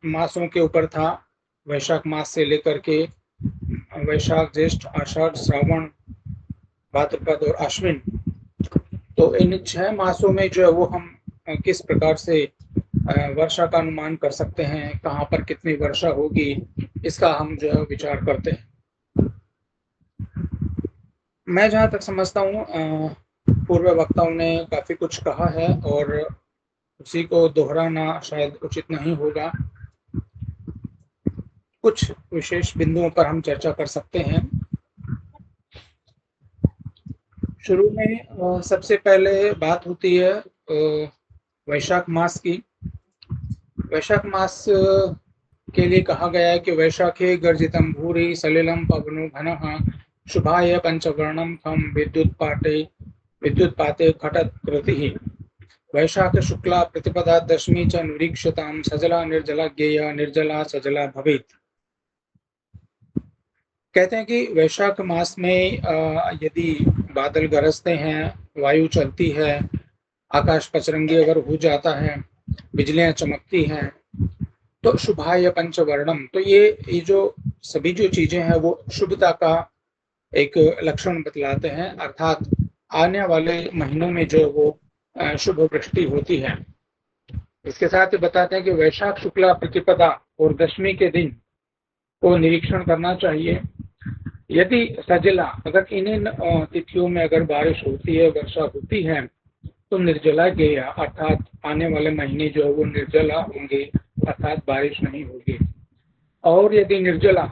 मासों के ऊपर था, वैशाख मास से लेकर के वैशाख, ज्येष्ठ, आषाढ़, श्रावण, भाद्रपद और अश्विन। तो इन 6 मासों में जो है वो हम किस प्रकार से वर्षा का अनुमान कर सकते हैं, कहाँ पर कितनी वर्षा होगी, इसका हम जो है विचार करते हैं। मैं जहाँ तक समझता हूँ पूर्व वक्ताओं ने काफी कुछ कहा है और उसी को दोहराना शायद उचित नहीं होगा। कुछ विशेष बिंदुओं पर हम चर्चा कर सकते हैं। शुरू में सबसे पहले बात होती है वैशाख मास की। वैशाख मास के लिए कहा गया है कि वैशाखे गर्जितम भूरि सलिलम पवनो घनः शुभाय पंचवर्णम खम विद्युत्पाते खटत कृतिः वैशाख शुक्ला प्रतिपदा दशमी च निरीक्षताम सजला निर्जला ज्ञेया निर्जला सजला भवेत्। कहते हैं कि वैशाख मास में यदि बादल गरजते हैं, वायु चलती है, आकाश पचरंगी अगर हो जाता है, बिजलियां चमकती हैं, तो शुभाय पंचवर्णम, तो ये जो सभी जो चीजें हैं वो शुभता का एक लक्षण बतलाते हैं, अर्थात आने वाले महीनों में जो वो शुभ वृष्टि होती है। इसके साथ ही बताते हैं कि वैशाख शुक्ला प्रतिपदा और दशमी के दिन को निरीक्षण करना चाहिए। यदि सजला, अगर इन तिथियों में अगर बारिश होती है, वर्षा होती है, तो निर्जला गेया, अर्थात आने वाले महीने जो है वो निर्जला होंगे, अर्थात बारिश नहीं होगी। और यदि निर्जला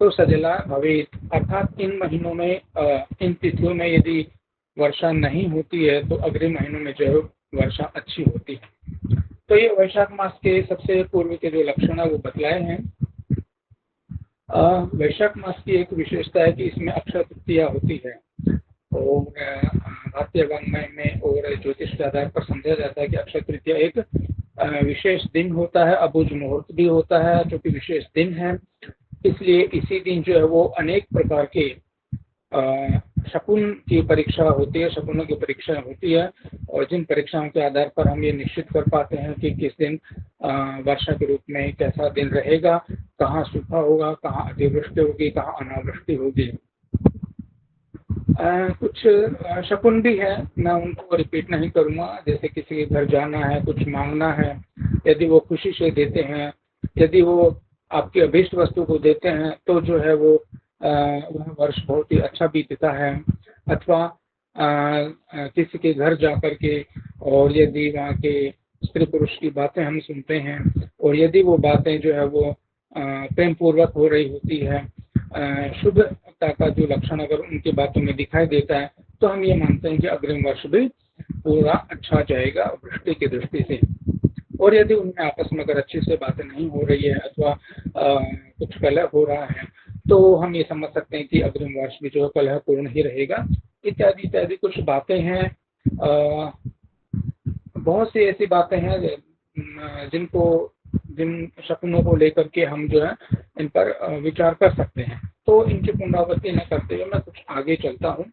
तो सजला भवेत्, अर्थात इन महीनों में इन तिथियों में यदि वर्षा नहीं होती है तो अगले महीनों में जो है वर्षा अच्छी होती है। तो ये वैशाख मास के सबसे पूर्व के जो लक्षण है वो बतलाए हैं। वैशाख मास की एक विशेषता है कि इसमें अक्षय तृतीया होती है और भारतीय वाङ्मय में और ज्योतिष के आधार पर समझा जाता है कि अक्षय तृतीया एक विशेष दिन होता है, अबुझ मुहूर्त भी होता है, जो कि विशेष दिन है। इसलिए इसी दिन जो है वो अनेक प्रकार के शकुन की परीक्षा होती है, शकुनों की परीक्षा होती है, और जिन परीक्षाओं के आधार पर हम ये निश्चित कर पाते हैं कि किस दिन वर्षा के रूप में कैसा दिन रहेगा, कहाँ सूखा होगा, कहाँ अतिवृष्टि होगी, कहाँ अनावृष्टि होगी। कुछ शकुन भी है, मैं उनको रिपीट नहीं करूंगा। जैसे किसी के घर जाना है, कुछ मांगना है, यदि वो खुशी से देते हैं, यदि वो आपकी अभीष्ट वस्तु को देते हैं तो जो है वो वह वर्ष बहुत ही अच्छा बीतता है। अथवा किसी के घर जाकर के और यदि वहाँ के स्त्री पुरुष की बातें हम सुनते हैं और यदि वो बातें जो है वो प्रेम पूर्वक हो रही होती है, शुभता का जो लक्षण अगर उनकी बातों में दिखाई देता है, तो हम ये मानते हैं कि अग्रिम वर्ष भी पूरा अच्छा जाएगा वृष्टि की दृष्टि से। और यदि उनमें आपस में अगर अच्छी से बातें नहीं हो रही है अथवा कुछ कलह हो रहा है, तो हम ये समझ सकते हैं कि अग्रिम वर्ष भी जो कलह पूर्ण ही रहेगा। इत्यादि इत्यादि कुछ बातें हैं। बहुत सी ऐसी बातें हैं जिन शकुनों को लेकर के हम जो है इन पर विचार कर सकते हैं। तो इनकी पुनरावृत्ति न करते हुए मैं कुछ आगे चलता हूँ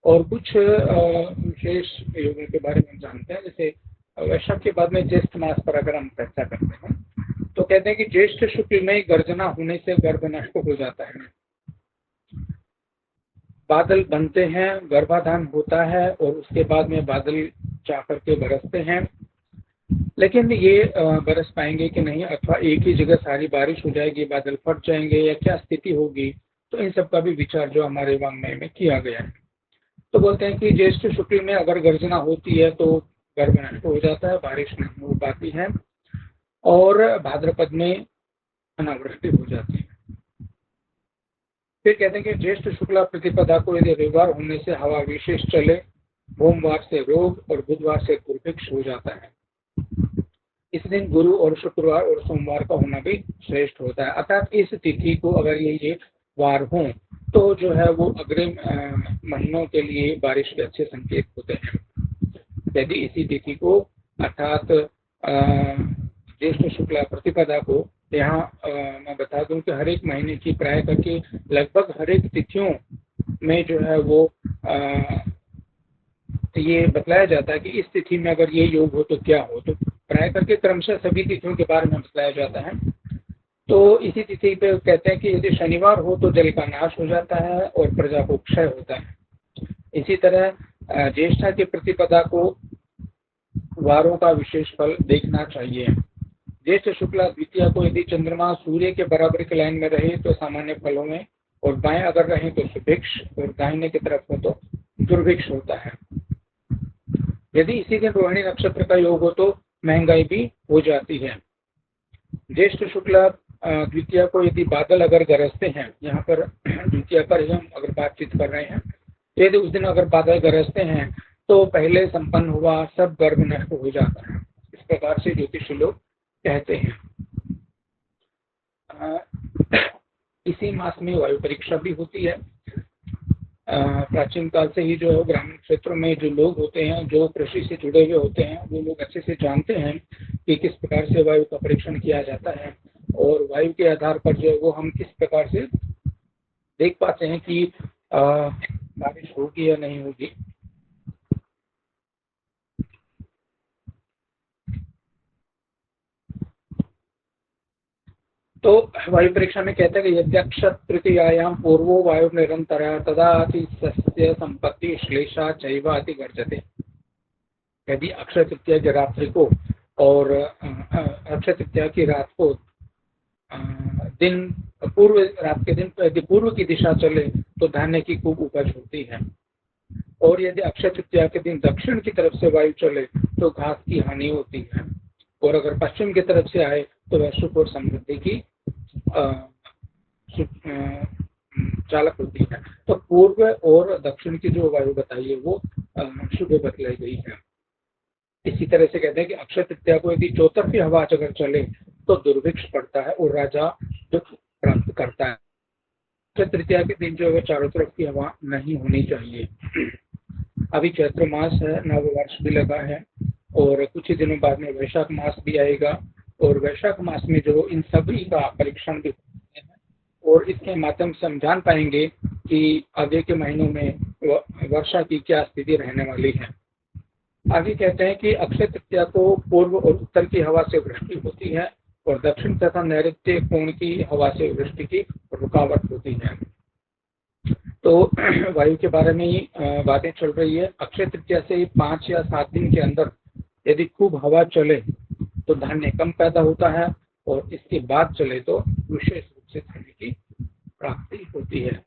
और कुछ विशेष योगों के बारे में जानते हैं। जैसे वैशाख के बाद में ज्येष्ठ मास पर अगर हम चर्चा करते हैं तो कहते हैं कि ज्येष्ठ शुक्ल में गर्जना होने से गर्भ नष्ट हो जाता है, बादल बनते हैं, गर्भाधान होता है और उसके बाद में बादल जाकर के बरसते हैं। लेकिन ये बरस पाएंगे कि नहीं, अथवा एक ही जगह सारी बारिश हो जाएगी, बादल फट जाएंगे, या क्या स्थिति होगी, तो इन सब का भी विचार जो हमारे वाङ्मय में किया गया है। तो बोलते हैं कि ज्येष्ठ शुक्ल में अगर गर्जना होती है तो गर्भ नष्ट हो जाता है, बारिश नहीं हो पाती है, और भाद्रपद में अनावृष्टि हो जाती है। फिर कहते हैं कि ज्येष्ठ शुक्ला प्रतिपदा को यदि रविवार होने से हवा विशेष चले, सोमवार से रोग और बुधवार से दुर्भिक्ष हो जाता है। इस दिन गुरु और शुक्रवार और सोमवार का होना भी श्रेष्ठ होता है। अर्थात इस तिथि को अगर ये वार हो तो जो है वो अग्रिम महीनों के लिए बारिश के अच्छे संकेत होते हैं। यदि इसी तिथि को अर्थात ज्येष्ठ शुक्ला प्रतिपदा को, यहाँ मैं बता दूं कि हर एक महीने की प्राय करके लगभग हर एक तिथियों में जो है वो ये बतलाया जाता है कि इस तिथि में अगर ये योग हो तो क्या हो। तो प्राय करके क्रमशः सभी तिथियों के बारे में बताया जाता है। तो इसी तिथि पे कहते हैं कि यदि शनिवार हो तो जल का नाश हो जाता है और प्रजा को क्षय होता है। इसी तरह ज्येष्ठा की प्रतिपदा को वारों का विशेष फल देखना चाहिए। ज्येष्ठ शुक्ला द्वितीया को यदि चंद्रमा सूर्य के बराबर की लाइन में रहे तो सामान्य फलों में, और बाएं अगर रहे तो सुभिक्ष, और दाहिने की तरफ हो तो दुर्भिक्ष होता है। यदि इसी दिन रोहिणी नक्षत्र का योग हो तो महंगाई भी हो जाती है। ज्येष्ठ शुक्ला द्वितीया को यदि बादल अगर गरजते हैं, यहाँ पर द्वितीया पर ही हम अगर बातचीत कर रहे हैं, तो यदि उस दिन अगर बादल गरजते हैं तो पहले संपन्न हुआ सब गर्भ नष्ट हो जाता है। इस प्रकार से ज्योतिषी लोग कहते हैं। इसी मास में वायु परीक्षा भी होती है। प्राचीन काल से ही जो ग्रामीण क्षेत्रों में जो लोग होते हैं, जो कृषि से जुड़े हुए होते हैं, वो लोग अच्छे से जानते हैं कि किस प्रकार से वायु का परीक्षण किया जाता है, और वायु के आधार पर जो है वो हम किस प्रकार से देख पाते हैं कि बारिश होगी या नहीं होगी। तो वायु परीक्षा में कहते हैं कि यद्यक्ष तृतीयायाम पूर्वो वायु निरंतर तदा सस्य संपत्ति श्लेषा चैवाति गर्जते। यदि अक्षय तृतीया की रात्रि को और अक्षय तृतीया की रात को दिन पूर्व रात के दिन यदि पूर्व की दिशा चले तो धान्य की खूब उपज होती है, और यदि अक्षय तृतीया के दिन दक्षिण की तरफ से वायु चले तो घास की हानि होती है, और अगर पश्चिम की तरफ से आए तो वह सुख और समृद्धि की चालक होती है। तो पूर्व और दक्षिण की जो वायु बताई है वो शुभ बतलाई गई है। इसी तरह से कहते हैं कि अक्षय तृतीया को यदि चौतरफी हवा अगर चले तो दुर्भिक्ष पड़ता है और राजा दुख प्राप्त करता है। अक्षय तृतीया के दिन जो है चारों तरफ की हवा नहीं होनी चाहिए। अभी चैत्र मास है, नव वर्ष भी लगा है, और कुछ ही दिनों बाद में वैशाख मास भी आएगा, और वैशाख मास में जो इन सभी का परीक्षण भी होते हैं, और इसके माध्यम से हम जान पाएंगे कि आगे के महीनों में वर्षा की क्या स्थिति रहने वाली है। आगे कहते हैं कि अक्षय तृतीया को पूर्व और उत्तर की हवा से वृष्टि होती है, और दक्षिण तथा नैऋत्य कोण की हवा से वृष्टि की रुकावट होती है। तो वायु के बारे में ही बातें चल रही है। अक्षय तृतीया से 5 या 7 दिन के अंदर यदि खूब हवा चले तो धान्य कम पैदा होता है, और इसके बाद चले तो विशेष रूप से धान्य की प्राप्ति होती है।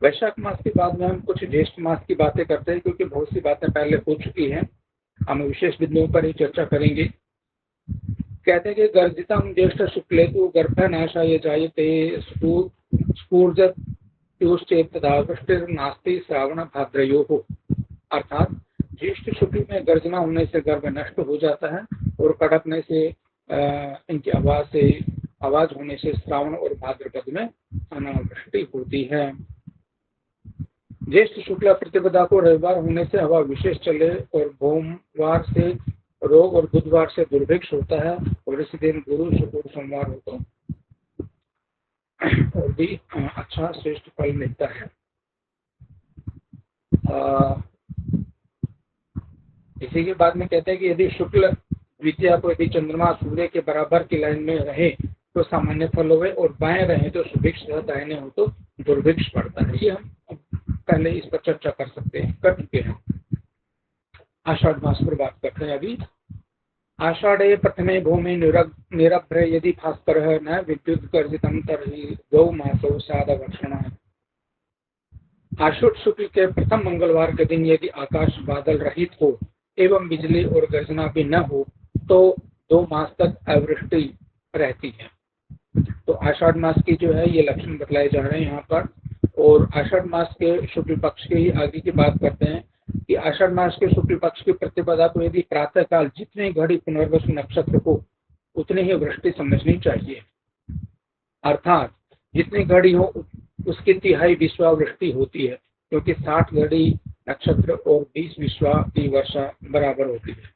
वैशाख मास के बाद में हम कुछ ज्येष्ठ मास की बातें करते हैं, क्योंकि बहुत सी बातें पहले हो चुकी हैं। हम विशेष बिंदुओं पर ही चर्चा करेंगे। कहते हैं कि गर्जितम ज्येष्ठ शुक्लेतु गर्भनाशाय जायते नास्ति श्रावण भाद्रयोः। अर्थात ज्येष्ठ शुक्ल में गर्जना होने से गर्भ नष्ट हो जाता है, और कड़कने से इनकी आवाज होने से श्रावण और भाद्रपद में अनावृष्टि होती है। ज्येष्ठ शुक्ला प्रतिपदा को रविवार होने से हवा विशेष चले, और सोमवार से रोग और बुधवार से दुर्भिक्ष होता है, और इसी दिन गुरु शुक्र सोमवार हो तो और भी अच्छा श्रेष्ठ फल मिलता है। इसी के बाद में कहते हैं कि यदि शुक्ल द्वितीया को यदि चंद्रमा सूर्य के बराबर की लाइन में रहे तो सामान्य फल होवे, और बाएं रहे तो सुभिक्ष, दाहिने हो तो दुर्भिक्ष पड़ता है। ये हम पहले इस पर चर्चा कर चुके हैं। आषाढ़ मास पर बात करते हैं अभी। आषाढ़े प्रथमे भूमि निरभ्र यदि भास्कर न विद्युत गर्जितम तर्हि गौ मासो साधवर्षण। आषाढ़ शुक्ल के प्रथम मंगलवार के दिन यदि आकाश बादल रहित हो एवं बिजली और गर्जना भी न हो तो 2 मास तक अवृष्टि रहती है। तो आषाढ़ मास की जो है ये लक्षण बतलाए जा रहे हैं यहाँ पर। और आषाढ़ मास के शुक्ल पक्ष के ही आगे की बात करते हैं कि आषाढ़ मास के शुक्ल पक्ष की प्रतिपदा को यदि प्रातः काल जितनी घड़ी पुनर्वसु नक्षत्र को उतनी ही वृष्टि समझनी चाहिए। अर्थात जितनी घड़ी हो उसकी 1/3 विश्वावृष्टि होती है, क्योंकि 60 घड़ी नक्षत्र और 20 विश्वा की वर्षा बराबर होती है।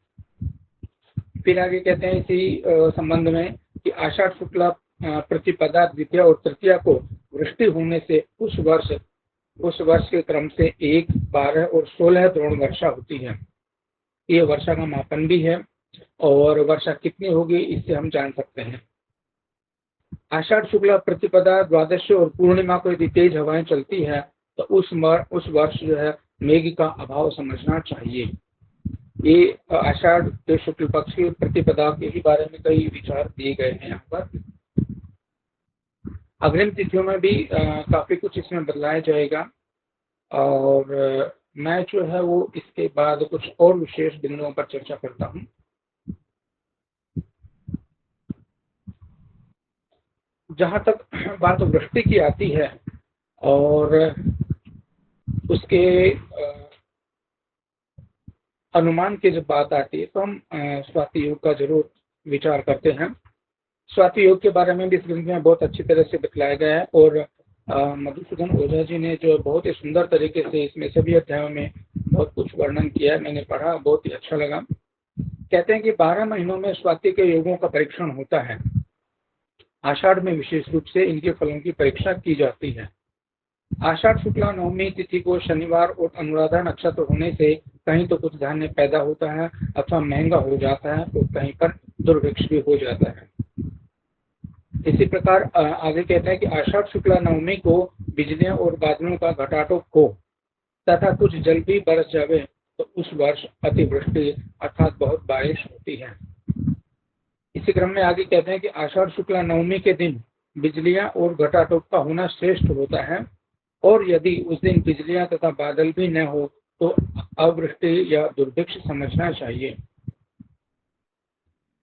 फिर आगे कहते हैं इसी संबंध में कि आषाढ़ शुक्ला प्रतिपदा द्वितीय और तृतीया को वृष्टि होने से उस वर्ष के क्रम से 1, 12 और 16 द्रोण वर्षा होती है। ये वर्षा का मापन भी है। और वर्षा कितनी होगी इससे हम जान सकते हैं। आषाढ़ शुक्ला प्रतिपदा, द्वादशी और पूर्णिमा को यदि तेज हवाएं चलती है तो उस वर्ष जो है मेघ का अभाव समझना चाहिए। ये आषाढ़ के शुक्ल पक्ष की प्रतिपदा के ही बारे में कई विचार दिए गए हैं यहाँ पर। अग्रिम तिथियों में भी काफी कुछ इसमें बदलाया जाएगा और मैं जो है वो इसके बाद कुछ और विशेष बिंदुओं पर चर्चा करता हूँ। जहां तक बात वृष्टि की आती है और उसके अनुमान की जब बात आती है तो हम स्वाति योग का जरूर विचार करते हैं। स्वाति योग के बारे में भी इस ग्रंथ में बहुत अच्छी तरह से बतलाया गया है और मधुसूदन ओझा जी ने जो बहुत ही सुंदर तरीके से इसमें सभी अध्यायों में बहुत कुछ वर्णन किया है, मैंने पढ़ा, बहुत ही अच्छा लगा। कहते हैं कि 12 महीनों में स्वाति के योगों का परीक्षण होता है। आषाढ़ में विशेष रूप से इनके फलों की परीक्षा की जाती है। आषाढ़ शुक्ला नवमी तिथि को शनिवार और अनुराधा नक्षत्र होने से कहीं तो कुछ धान्य पैदा होता है अथवा महंगा हो जाता है तो कहीं पर दुर्भिक्ष भी हो जाता है। इसी प्रकार आगे कहते हैं कि आषाढ़ शुक्ला नवमी को बिजलियां और बादलों का घटाटोप हो तथा कुछ जल भी बरस जावे तो उस वर्ष अतिवृष्टि अर्थात बहुत बारिश होती है। इसी क्रम में आगे कहते हैं कि आषाढ़ शुक्ला नवमी के दिन बिजलियां और घटाटोप का होना श्रेष्ठ होता है और यदि उस दिन बिजलियां तथा बादल भी न हो तो अवृष्टि या दुर्भिक्ष समझना चाहिए।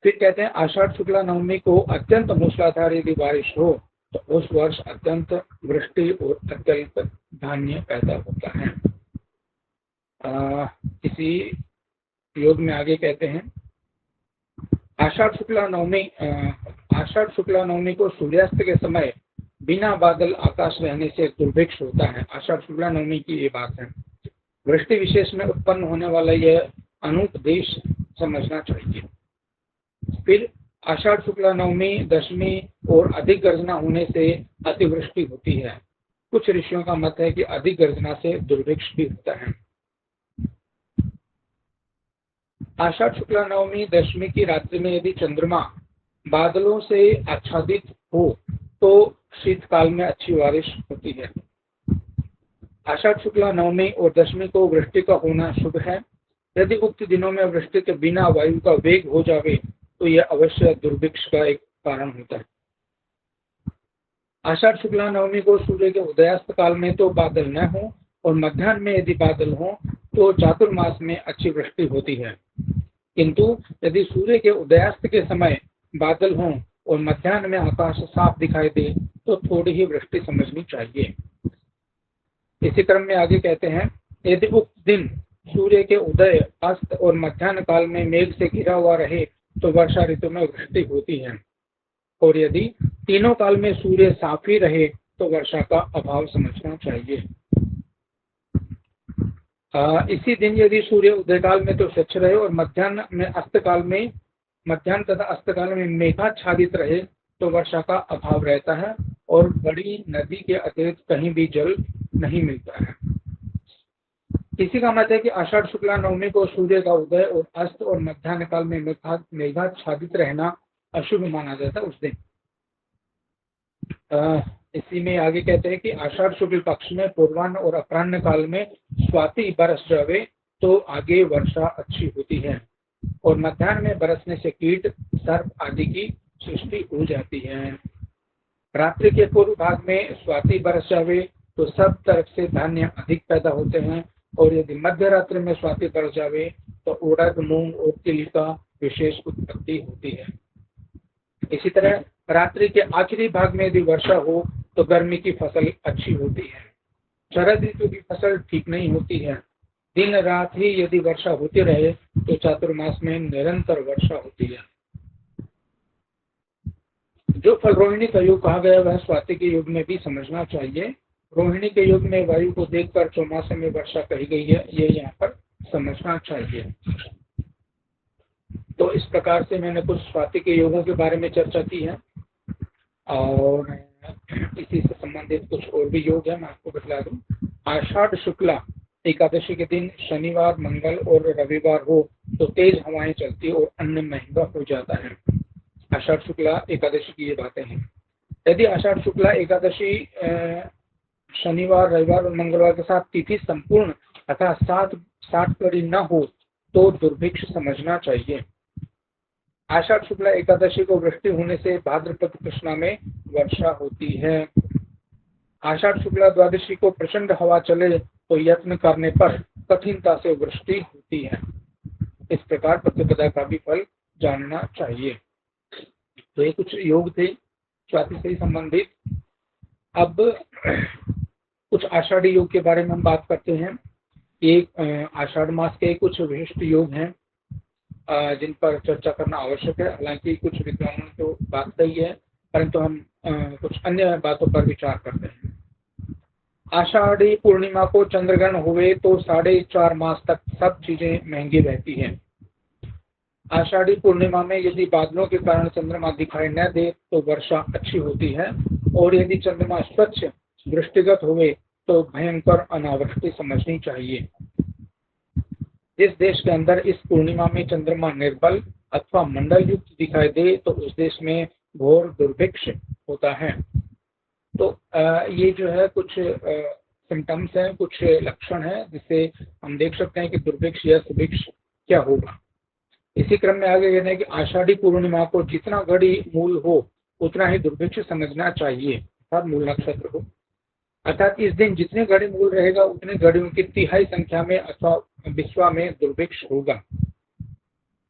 फिर कहते हैं आषाढ़ शुक्ला नवमी को अत्यंत मूसलाधार यदि बारिश हो तो उस वर्ष अत्यंत वृष्टि और अत्यल्प धान्य पैदा होता है। इसी योग में आगे कहते हैं आषाढ़ शुक्ला नवमी को सूर्यास्त के समय बिना बादल आकाश रहने से दुर्भिक्ष होता है। आषाढ़ शुक्ला नवमी की ये बात है। वृष्टि विशेष में उत्पन्न होने वाला यह अनुपदेश समझना चाहिए। फिर आषाढ़ शुक्ला नवमी दशमी और अधिक गर्जना होने से अतिवृष्टि होती है। कुछ ऋषियों का मत है कि अधिक गर्जना से दुर्भिक्ष भी होता है। आषाढ़ शुक्ला नवमी दशमी की रात्रि में यदि चंद्रमा बादलों से आच्छादित हो तो शीतकाल में अच्छी बारिश होती है। आषाढ़ शुक्ला नवमी और दशमी को वृष्टि का होना शुभ है। यदि उक्त दिनों में वृष्टि के बिना वायु का वेग हो जावे तो यह अवश्य दुर्भिक्ष का एक कारण होता है। आषाढ़ शुक्ला नवमी को सूर्य के उदयास्त काल में तो बादल न हो और मध्याह्न में यदि बादल हो तो चातुर्मास में अच्छी वृष्टि होती है, किंतु यदि सूर्य के उदयास्त के समय बादल हों और मध्याह्न में आकाश साफ दिखाई दे तो थोड़ी ही वृष्टि समझनी चाहिए। इसी क्रम में आगे कहते हैं यदि उक्त दिन सूर्य के उदय, अस्त और मध्याह्न काल में मेघ से घिरा हुआ रहे तो वर्षा ऋतु में वृष्टि होती है और यदि तीनों काल में सूर्य साफ ही रहे तो वर्षा का अभाव समझना चाहिए। इसी दिन यदि सूर्य उदय काल में तो स्वच्छ रहे और मध्याह्न तथा अस्त काल में मेघाच्छादित रहे तो वर्षा का अभाव रहता है और बड़ी नदी के अतिरिक्त कहीं भी जल नहीं मिलता है। किसी का मत है कि आषाढ़ शुक्ला नवमी को सूर्य का उदय और अस्त और मध्याह्न काल में मेघाच्छादित रहना अशुभ माना जाता है उस दिन। इसी में आगे कहते हैं कि आषाढ़ शुक्ल पक्ष में पूर्वाह्न और अपराह्न काल में स्वाति बरस जावे तो आगे वर्षा अच्छी होती है और मध्याह्न में बरसने से कीट, सर्प आदि की सृष्टि हो जाती है। रात्रि के पूर्व भाग में स्वाति बरस जावे तो सब तरफ से धान्य अधिक पैदा होते हैं और यदि मध्य रात्रि में स्वाति बरस जावे तो उड़द, मूंग और तिल का विशेष उत्पत्ति होती है। इसी तरह रात्रि के आखिरी भाग में यदि वर्षा हो तो गर्मी की फसल अच्छी होती है। शरद ऋतु की फसल ठीक नहीं होती है। दिन रात ही यदि वर्षा होती रहे तो चातुर्मास में निरंतर वर्षा होती है। जो फल रोहिणी का युग कहा गया वह स्वाति के युग में भी समझना चाहिए। रोहिणी के युग में वायु को देखकर चौमासे में वर्षा कही गई है, ये यहाँ पर समझना चाहिए। तो इस प्रकार से मैंने कुछ स्वाति के योगों के बारे में चर्चा की है और इसी से संबंधित कुछ और भी योग है, मैं आपको बतला दूं। आषाढ़ शुक्ला एकादशी के दिन शनिवार, मंगल और रविवार हो तो तेज हवाएं चलती और अन्न महंगा हो जाता है। आषाढ़ शुक्ला एकादशी की ये बातें हैं। यदि आषाढ़ शुक्ला एकादशी शनिवार, रविवार और मंगलवार के साथ तिथि संपूर्ण अर्थात 60 कड़ी न हो तो दुर्भिक्ष समझना चाहिए। आषाढ़ शुक्ला एकादशी को वृष्टि होने से भाद्रपद कृष्णा में वर्षा होती है। आषाढ़ शुक्ला द्वादशी को प्रचंड हवा चले तो यत्न करने पर कठिनता से वृष्टि होती है। इस प्रकार प्रतिपदा का भी फल जानना चाहिए। तो ये कुछ योग थे स्वाति से संबंधित। अब कुछ आषाढ़ी योग के बारे में हम बात करते हैं। एक आषाढ़ मास के कुछ विशिष्ट योग हैं जिन पर चर्चा करना आवश्यक है। हालांकि कुछ विद्वानों ने तो बात कही है, परंतु हम कुछ अन्य बातों पर विचार करते हैं। आषाढ़ी पूर्णिमा को चंद्रग्रहण हुए तो 4.5 मास तक सब चीजें महंगी रहती हैं। आषाढ़ी पूर्णिमा में यदि बादलों के कारण चंद्रमा दिखाई न दे तो वर्षा अच्छी होती है, और यदि चंद्रमा स्वच्छ दृष्टिगत हुए तो भयंकर अनावृष्टि समझनी चाहिए। जिस देश के अंदर इस पूर्णिमा में चंद्रमा निर्बल अथवा मंडल युक्त दिखाई दे तो उस देश में घोर दुर्भिक्ष होता है। तो ये जो है कुछ सिम्टम्स हैं, कुछ लक्षण हैं जिससे हम देख सकते हैं कि दुर्भिक्ष या सुभिक्ष क्या होगा। इसी क्रम में आगे कहते हैं कि आषाढ़ी पूर्णिमा को जितना घड़ी मूल हो उतना ही दुर्भिक्ष समझना चाहिए, अर्थात मूल नक्षत्र हो। अर्थात इस दिन जितने घड़ी मूल रहेगा उतने घड़ियों की तिहाई संख्या में अथवा विश्वा में दुर्भिक्ष होगा।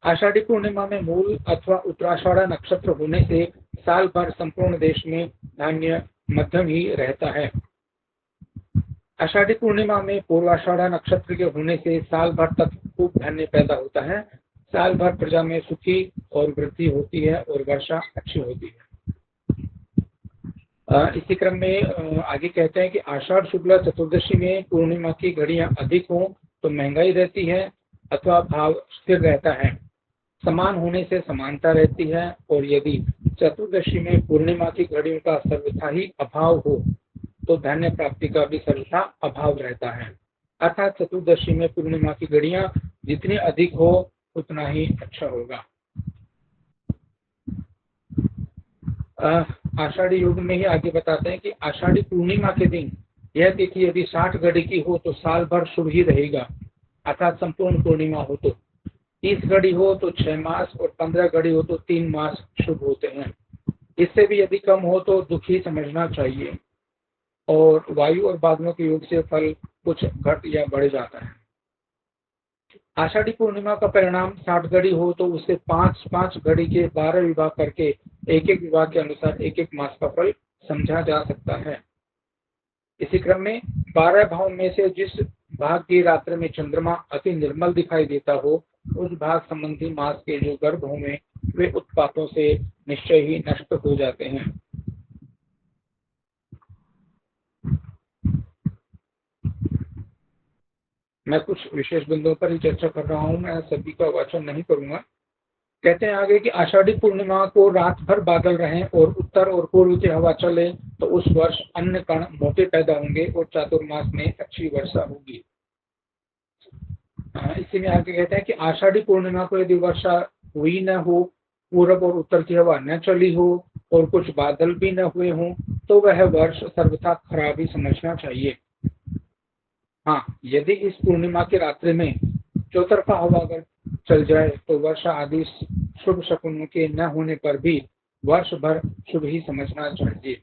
आषाढ़ी पूर्णिमा में मूल अथवा उत्तराषाढ़ा नक्षत्र होने से साल भर संपूर्ण देश में धान्य मध्यम ही रहता है। आषाढ़ी पूर्णिमा में पूर्वाषाढ़ा नक्षत्र के होने से साल भर तक खूब धान्य पैदा होता है। साल भर प्रजा में सुखी और वृद्धि होती है और वर्षा अच्छी होती है। इसी क्रम में आगे कहते हैं कि आषाढ़ शुक्ला चतुर्दशी में पूर्णिमा की घड़ियां अधिक हों तो महंगाई रहती है अथवा भाव स्थिर रहता है। समान होने से समानता रहती है, और यदि चतुर्दशी में पूर्णिमा की घड़ियों का सर्वथा ही अभाव हो तो धान्य प्राप्ति का भी सर्वथा अभाव रहता है। अर्थात चतुर्दशी में पूर्णिमा की घड़ियां जितनी अधिक हो उतना ही अच्छा होगा। आषाढ़ी योग में ही आगे बताते हैं कि आषाढ़ी पूर्णिमा के दिन यह तिथि यदि 60 घड़ी की हो तो साल भर शुभ ही रहेगा। अर्थात संपूर्ण पूर्णिमा हो तो 30 घड़ी हो तो 6 मास और 15 घड़ी हो तो 3 मास शुभ होते हैं। इससे भी यदि कम हो तो दुखी समझना चाहिए, और वायु और बादलों के योग से फल कुछ घट या बढ़ जाता है। आषाढ़ी पूर्णिमा का परिणाम 60 घड़ी हो तो उसे 5-5 घड़ी के 12 विभाग करके एक विभाग के अनुसार एक मास का फल समझा जा सकता है। इसी क्रम में 12 भाव में से जिस भाग की रात्रि में चंद्रमा अति निर्मल दिखाई देता हो उस भाग संबंधी मास के जो गर्भ होंगे वे उत्पातों से निश्चय ही नष्ट हो जाते हैं। मैं कुछ विशेष बिंदुओं पर ही चर्चा कर रहा हूं, मैं सभी का वाचन नहीं करूंगा। कहते हैं आगे कि आषाढ़ी पूर्णिमा को रात भर बादल रहें और उत्तर और पूर्व की हवा चले तो उस वर्ष अन्न कण मोटे पैदा होंगे और चातुर्मास में अच्छी वर्षा होगी। इसी में आगे कहते हैं कि आषाढ़ी पूर्णिमा को यदि वर्षा हुई न हो, पूर्व और उत्तर की हवा न चली हो और कुछ बादल भी न हुए हों तो वह वर्ष सर्वथा खराब ही समझना चाहिए। हाँ, यदि इस पूर्णिमा की रात्रि में चौतरफा हवा अगर चल जाए तो वर्षा आदि शुभ शकुनों के न होने पर भी वर्ष भर शुभ ही समझना चाहिए।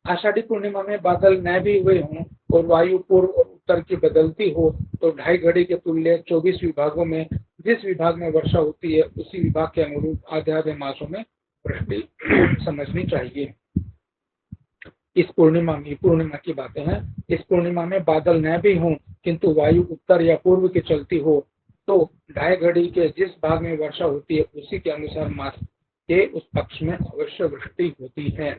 आषाढ़ी पूर्णिमा में बादल न भी हुए हों और वायु पूर्व और उत्तर की बदलती हो तो 2.5 घड़ी के तुल्य 24 विभागों में जिस विभाग में वर्षा होती है उसी विभाग के अनुरूप आधे मासों में वृष्टि समझनी चाहिए। इस पूर्णिमा की बातें हैं। इस पूर्णिमा में बादल न भी हों किंतु वायु उत्तर या पूर्व की चलती हो तो 2.5 घड़ी के जिस भाग में वर्षा होती है उसी के अनुसार मास के उस पक्ष में अवश्य वृष्टि होती है।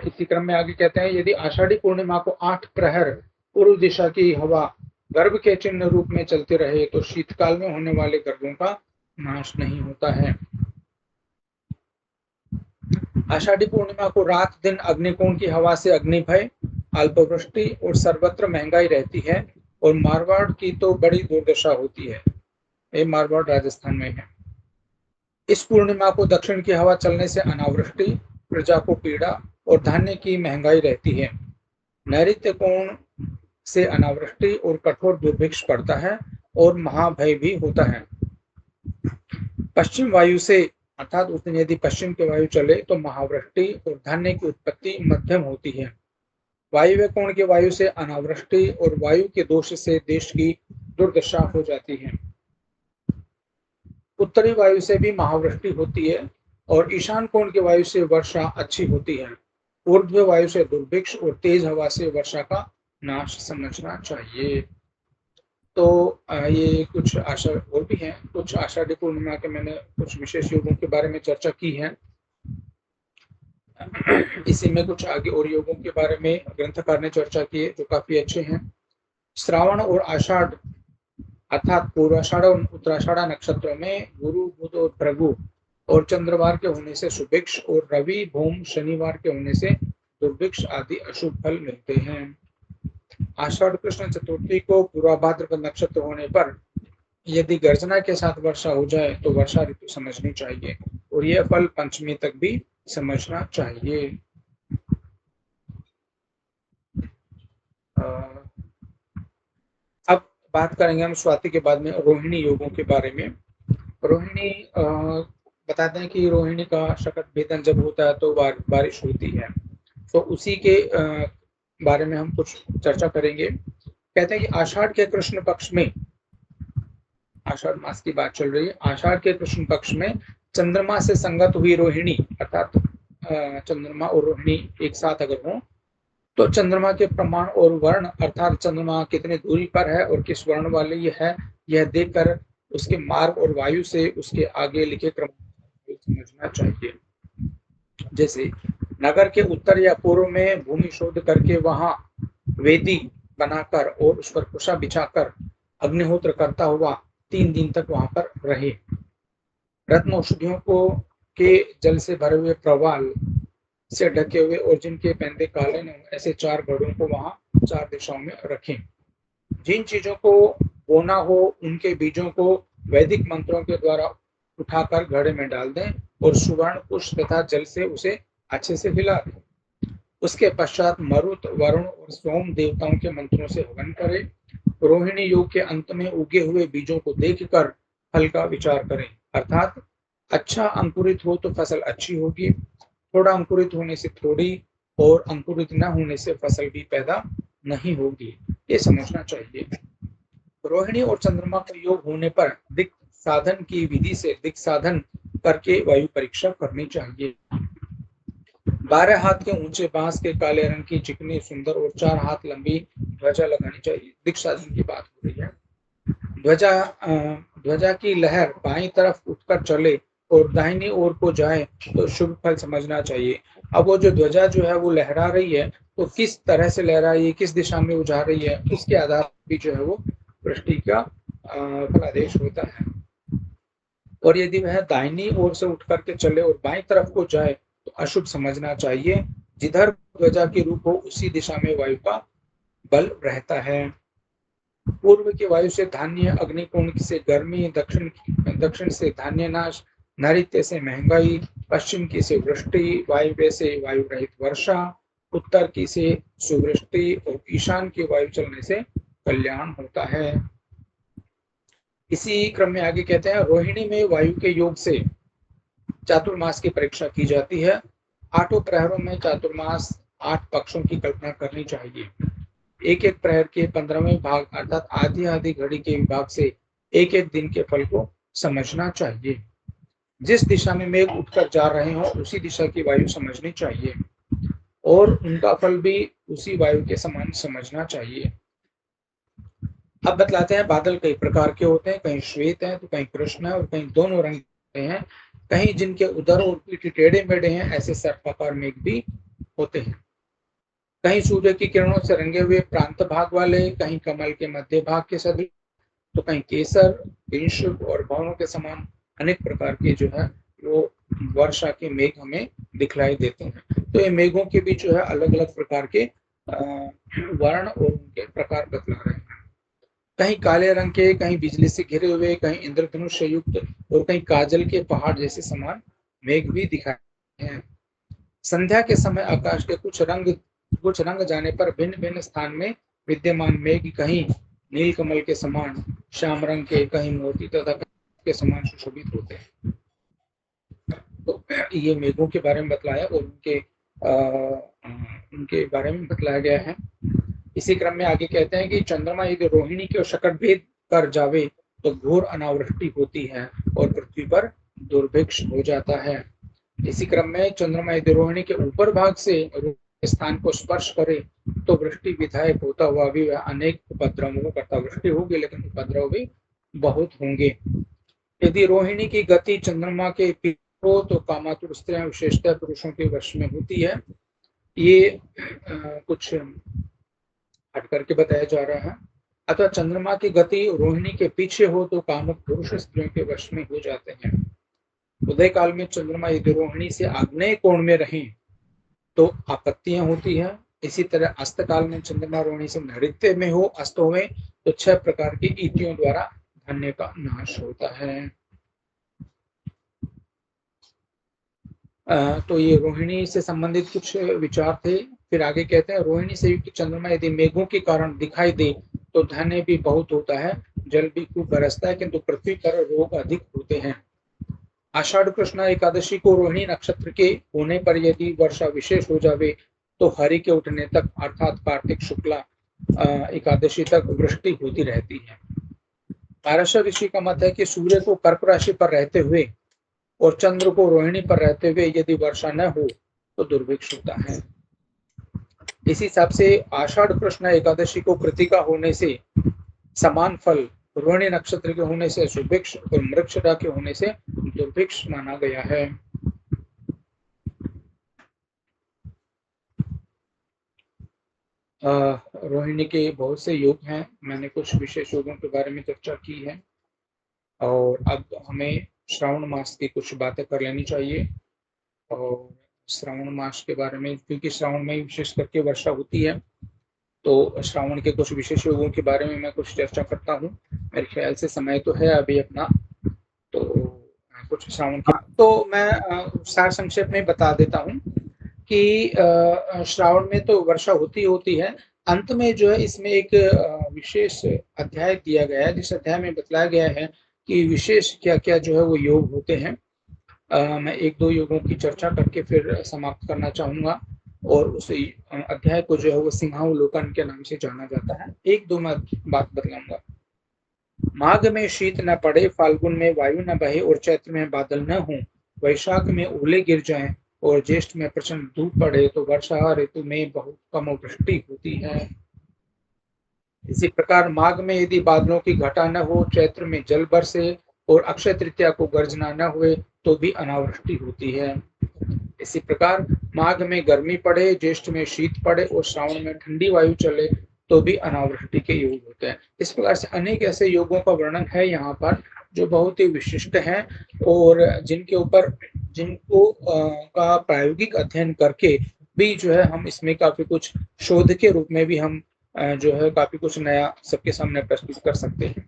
इसी क्रम में आगे कहते हैं यदि आषाढ़ी पूर्णिमा को 8 प्रहर पूर्व दिशा की हवा गर्भ के चिन्ह रूप में चलते रहे तो शीतकाल में होने वाले गर्भों का नाश नहीं होता है। आषाढ़ी पूर्णिमा को रात दिन अग्निकोण की हवा से अग्नि भय, अल्पवृष्टि और सर्वत्र महंगाई रहती है। और मारवाड़ की तो बड़ी दुर्दशा होती है। ये मारवाड़ राजस्थान में है। इस पूर्णिमा को दक्षिण की हवा चलने से अनावृष्टि, प्रजा को पीड़ा और धान्य की महंगाई रहती है। नैऋत्य कोण से अनावृष्टि और कठोर दुर्भिक्ष पड़ता है और महाभय भी होता है। पश्चिम वायु से अर्थात उस दिन यदि पश्चिम के वायु चले तो महावृष्टि और धान्य की उत्पत्ति मध्यम होती है। वायव्य कोण के वायु से अनावृष्टि और वायु के दोष से देश की दुर्दशा हो जाती है। उत्तरी वायु से भी महावृष्टि होती है और ईशान कोण के वायु से वर्षा अच्छी होती है। ऊर्ध्व वायु से दुर्भिक्ष और तेज हवा से वर्षा का नाश समझना चाहिए। तो ये कुछ आशा और भी हैं, कुछ आषाढ़ी पूर्णिमा के मैंने कुछ विशेष योगों के बारे में चर्चा की है। इसी में कुछ आगे और योगों के बारे में ग्रंथकार ने चर्चा की है जो काफी अच्छे हैं। श्रावण और आषाढ़ अर्थात पूर्वाषाढ़ और उत्तराषाढ़ नक्षत्रों में गुरु, बुध और भृगु और चंद्रवार के होने से सुभिक्ष और रवि, भूम, शनिवार के होने से दुर्भिक्ष आदि अशुभ फल मिलते हैं। आषाढ़ कृष्ण चतुर्थी को पूर्वा भाद्रपद नक्षत्र होने पर यदि गर्जना के साथ वर्षा हो जाए तो वर्षा ऋतु समझनी चाहिए और यह फल पंचमी तक भी समझना चाहिए। अब बात करेंगे हम स्वाति के बाद में रोहिणी योगों के बारे में। रोहिणी बताते हैं कि रोहिणी का शकट भेदन जब होता है तो बारिश होती है, तो उसी के बारे में हम कुछ चर्चा करेंगे। कहते हैं कि आषाढ़ के कृष्ण पक्ष में, आषाढ़ मास की बात चल रही है, आषाढ़ के कृष्ण पक्ष में चंद्रमा से संगत हुई रोहिणी अर्थात चंद्रमा और रोहिणी एक साथ अगर हो तो चंद्रमा के प्रमाण और वर्ण अर्थात चंद्रमा कितने दूरी पर है और किस वर्ण वाली है यह देखकर उसके मार्ग और वायु से उसके आगे लिखे क्रम समझना चाहिए। जैसे नगर के उत्तर या पूर्व में भूमि शोध करके वहां वेदी बनाकर और उस पर कुशा बिछाकर अग्निहोत्र करता हुआ 3 दिन तक वहां पर रहे। रत्न औषधियों को के जल से भरे हुए प्रवाल से ढके हुए और जिनके पैंदे काले न हो ऐसे 4 घड़ों को वहां 4 दिशाओं में रखें। जिन चीजों को बोना हो उनके बीजों को वैदिक मंत्रों के द्वारा उठाकर घड़े में डाल दें और सुवर्ण पुष्प तथा जल से उसे अच्छे से हिला दें। उसके पश्चात मरुत, वरुण और सोम देवताओं के मंत्रों से हवन करें। रोहिणी योग के अंत में उगे हुए बीजों को देखकर फल का विचार करें, अर्थात अच्छा अंकुरित हो तो फसल अच्छी होगी, थोड़ा अंकुरित होने से थोड़ी और अंकुरित न होने से फसल भी पैदा नहीं होगी, ये समझना चाहिए। रोहिणी और चंद्रमा का योग होने पर दिक् साधन की विधि से दिक् साधन करके वायु परीक्षा करनी चाहिए। 12 हाथ के ऊंचे बांस के काले रंग की चिकनी सुंदर और 4 हाथ लंबी ध्वजा लगानी चाहिए। दिक् साधन की बात हो रही है। ध्वजा की लहर बाईं तरफ उठकर चले और दाहिनी ओर को जाए तो शुभ फल समझना चाहिए। अब वो जो ध्वजा जो है वो लहरा रही है तो किस तरह से लहरा रही है, किस दिशा में वो जा रही है, उसके आधार पर जो है वो वृष्टि का फलादेश होता है। और यदि वह दाहिनी ओर से उठ करके चले और बाईं तरफ को जाए तो अशुभ समझना चाहिए। जिधर ध्वजा की रूप हो उसी दिशा में वायु का बल रहता है। पूर्व की वायु से धान्य, अग्निकोण से गर्मी, दक्षिण से धान्य नाश, नैऋत्य से महंगाई, पश्चिम की से वृष्टि, वायव्य से वायु रहित वर्षा, उत्तर की से सुवृष्टि और ईशान की वायु चलने से कल्याण होता है। इसी क्रम में आगे कहते हैं रोहिणी में वायु के योग से चातुर्मास की परीक्षा की जाती है। 8 प्रहरों में चातुर्मास 8 पक्षों की कल्पना करनी चाहिए। एक एक प्रहर के 15वें भाग अर्थात आधी आधी घड़ी के विभाग से एक एक दिन के फल को समझना चाहिए। जिस दिशा में मेघ उठकर जा रहे हो उसी दिशा की वायु समझनी चाहिए और उनका फल भी उसी वायु के समान समझना चाहिए। अब बतलाते हैं बादल कई प्रकार के होते हैं, कहीं श्वेत है तो कहीं कृष्ण है और कहीं दोनों रंग हैं। कहीं जिनके उदर और पीठ टेढ़े मेढ़े हैं ऐसे सर्पाकार मेघ भी होते हैं। कहीं सूर्य की किरणों से रंगे हुए प्रांत भाग वाले, कहीं कमल के मध्य भाग के सदृश, तो कहीं केसर, इंशुक और भवनों के समान अनेक प्रकार के जो है वो वर्षा के मेघ हमें दिखलाई देते हैं। तो ये मेघों के बीच जो है अलग अलग प्रकार के वर्ण और उनके प्रकार बतला रहे हैं। कहीं काले रंग के, कहीं बिजली से घिरे हुए, कहीं इंद्रधनुष युक्त और कहीं काजल के पहाड़ जैसे समान मेघ भी दिखाए हैं। संध्या के समय आकाश के कुछ रंग जाने पर भिन्न भिन्न स्थान में विद्यमान मेघ कहीं नीलकमल के समान श्याम रंग के, कहीं मोती तथा के समान सुशोभित होते हैं। तो ये मेघों के बारे में बतलाया और उनके बारे में बतलाया गया है। इसी क्रम में आगे कहते हैं कि चंद्रमा यदि रोहिणी के शकट भेद कर जावे तो घोर अनावृष्टि होती है और पृथ्वी पर दुर्भिक्ष हो जाता है। इसी क्रम में चंद्रमा यदि रोहिणी के ऊपर भाग से स्थान को स्पर्श करे तो वृष्टि विधायक होता हुआ भी वह अनेक उपद्रवों को करता। वृष्टि होगी लेकिन उपद्रव भी बहुत होंगे। यदि रोहिणी की गति चंद्रमा के हो तो कामातुर स्त्रियां विशेषतः पुरुषों के वश में होती है। ये कुछ हट करके बताया जा रहा है। अथवा चंद्रमा की गति रोहिणी के पीछे हो तो कामुक पुरुष स्त्रियों के वश में हो जाते हैं। उदय काल में चंद्रमा यदि रोहिणी से आग्नेय कोण में रहे तो आपत्तियां होती है। इसी तरह अस्त काल में चंद्रमा रोहिणी से नैऋत्य में हो, अस्त हो में, तो 6 प्रकार की ईतियों द्वारा धन्य का नाश होता है। तो ये रोहिणी से संबंधित कुछ विचार थे। फिर आगे कहते हैं रोहिणी से युक्त चंद्रमा यदि मेघों के कारण दिखाई दे तो धन्य भी बहुत होता है, जल भी खूब बरसता है, किंतु पृथ्वी पर रोग अधिक होते हैं। आषाढ़ कृष्ण एकादशी को रोहिणी नक्षत्र के होने पर यदि वर्षा विशेष हो जावे तो हरि के उठने तक अर्थात कार्तिक शुक्ला एकादशी तक वृष्टि होती रहती है। पारशर ऋषि का मत है कि सूर्य को कर्क राशि पर रहते हुए और चंद्र को रोहिणी पर रहते हुए यदि वर्षा न हो तो दुर्भिक्ष होता है। इस हिसाब से आषाढ़ कृष्ण एकादशी को कृतिका होने से समान फल रोहिणी नक्षत्र के होने से सुभिक्ष और मृगशिरा के होने से दुर्भिक्ष माना गया है। रोहिणी के बहुत से योग हैं, मैंने कुछ विशेष योगों के बारे में चर्चा की है और अब हमें श्रावण मास की कुछ बातें कर लेनी चाहिए। और श्रावण मास के बारे में, क्योंकि श्रावण में विशेष करके वर्षा होती है, तो श्रावण के कुछ विशेष योगों के बारे में मैं कुछ चर्चा करता हूँ। मेरे ख्याल से समय तो है अभी अपना, तो कुछ श्रावण का तो मैं सार संक्षेप में बता देता हूँ कि श्रावण में तो वर्षा होती है। अंत में जो है इसमें एक विशेष अध्याय दिया गया है, जिस अध्याय में बतलाया गया है कि विशेष क्या क्या जो है वो योग होते हैं। मैं एक दो योगों की चर्चा करके फिर समाप्त करना चाहूंगा और उस अध्याय को जो है वो सिंहावलोकन के नाम से जाना जाता है। एक दो मैं बात बतलाऊंगा। माघ में शीत न पड़े, फाल्गुन में वायु न बहे और चैत्र में बादल न हो, वैशाख में ओले गिर जाएं और ज्येष्ठ में प्रचंड धूप पड़े तो वर्षा ऋतु में बहुत कम वृष्टि होती है। इसी प्रकार माघ में यदि बादलों की घटा न हो, चैत्र में जल बरसे और अक्षय तृतीया को गर्जना न हुए तो भी अनावृष्टि होती है। इसी प्रकार माघ में गर्मी पड़े, ज्येष्ठ में शीत पड़े और श्रावण में ठंडी वायु चले तो भी अनावृष्टि के योग होते हैं। इस प्रकार से अनेक ऐसे योगों का वर्णन है यहाँ पर जो बहुत ही विशिष्ट हैं और जिनको का प्रायोगिक अध्ययन करके भी जो है हम इसमें काफी कुछ शोध के रूप में भी हम जो है काफी कुछ नया सबके सामने प्रस्तुत कर सकते हैं।